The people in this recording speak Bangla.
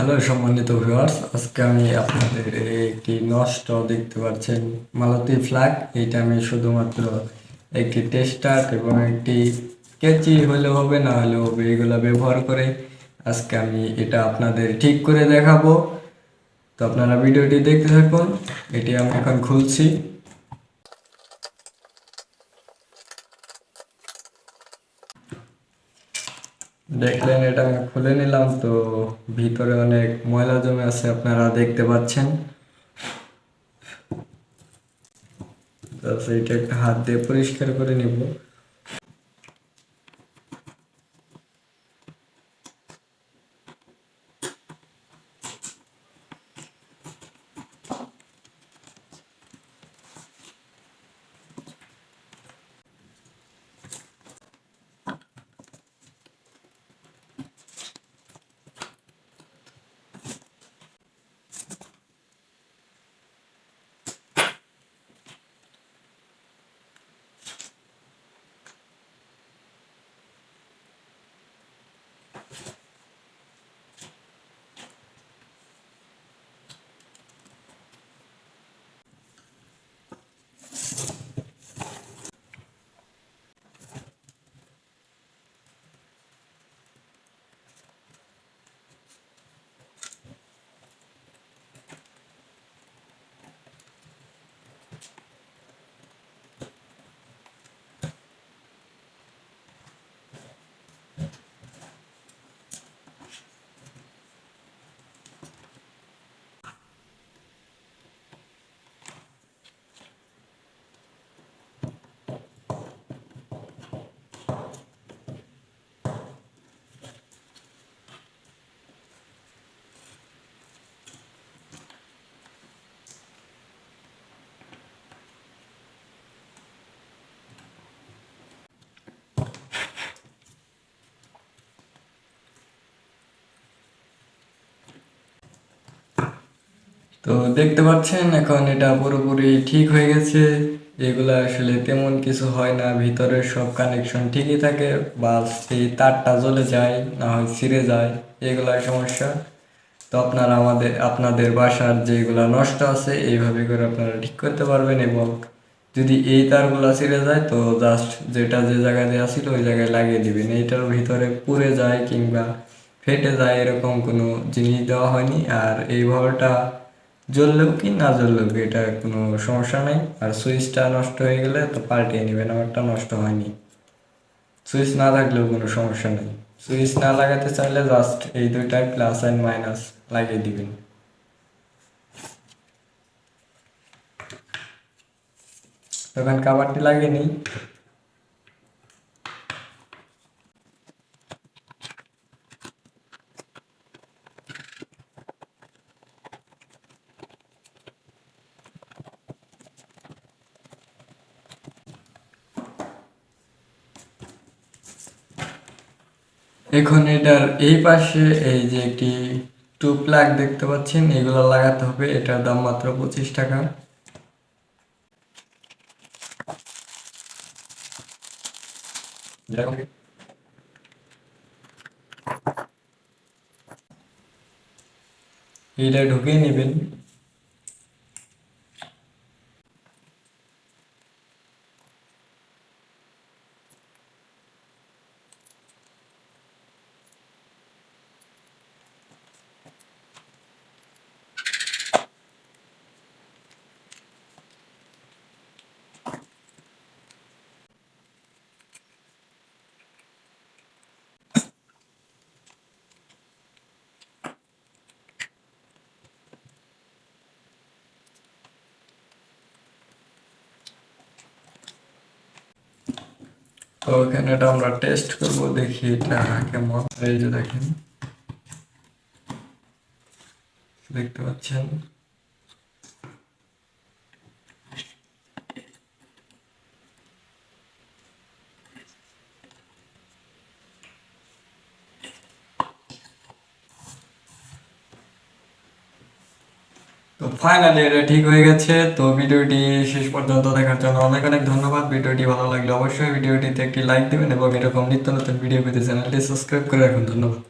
হ্যালো সম্মানিত ভিউয়ার্স, আজকে আমি আপনাদের একটি নষ্ট দেখতে পাচ্ছেন মালতী ফ্ল্যাগ। এইটা আমি শুধুমাত্র একটি টেস্টার এবং একটি কেচি হলে হবে, না হলে হবে, এগুলো ব্যবহার করে আজকে আমি এটা আপনাদের ঠিক করে দেখাবো। তো আপনারা ভিডিওটি দেখতে থাকুন। এটি আমি এখন খুলছি। দেখলেন, এটা আমি খুলে নিলাম। তো ভিতরে অনেক ময়লা জমে আছে, আপনারা দেখতে পাচ্ছেন। এইটা একটা হাত দিয়ে পরিষ্কার করে নিব। তো দেখতে পাচ্ছেন এখন এটা পুরোপুরি ঠিক হয়ে গেছে। এগুলা আসলে তেমন কিছু হয় না, ভিতরের সব কানেকশন ঠিকই থাকে, বাস এই তারটা জ্বলে যায়, না হয় ছিঁড়ে যায়, এগুলাই সমস্যা। তো আপনারা আপনাদের বাসার যেগুলা নষ্ট আছে এইভাবে করে আপনারা ঠিক করতে পারবেন। এবং যদি এই তারগুলা ছিঁড়ে যায় তো জাস্ট যেটা যে জায়গায় দেওয়া ছিল ওই জায়গায় লাগিয়ে দিবেন। এইটার ভিতরে পুড়ে যায় কিংবা ফেটে যায় এরকম কোনো জিনিস দেওয়া হয়নি। আর এই ভালটা জ্বললেও কি না জ্বললেও কি এটা কোনো সমস্যা নাই। আর সুইচটা নষ্ট হয়ে গেলে তো পাল্টিয়ে নেবেন, আমারটা নষ্ট হয়নি। সুইচ না থাকলেও কোনো সমস্যা নেই। সুইচ না লাগাতে চাইলে জাস্ট এই দুইটায় প্লাস অ্যান্ড মাইনাস লাগিয়ে দিবেন। তখন কাভারটি লাগিয়ে নিই। এখন এটার এই পাশে এই যে একটি প্লাগ দেখতে পাচ্ছেন, এগুলো লাগাতে হবে। এটার দাম মাত্র 25 টাকা। এটা ঢুকিয়ে নেবেন। তো এখানে এটা আমরা টেস্ট করব, দেখি এটা কেমন। এই যে দেখেন, দেখতে পাচ্ছেন। তো ফাইনালি এটা ঠিক হয়ে গেছে। তো ভিডিওটি শেষ পর্যন্ত দেখার জন্য অনেক অনেক ধন্যবাদ। ভিডিওটি ভালো লাগলে অবশ্যই ভিডিওটিতে একটি লাইক দিবেন এবং এরকম নিত্য নতুন ভিডিও পেতে চ্যানেলটি সাবস্ক্রাইব করে রাখুন। ধন্যবাদ।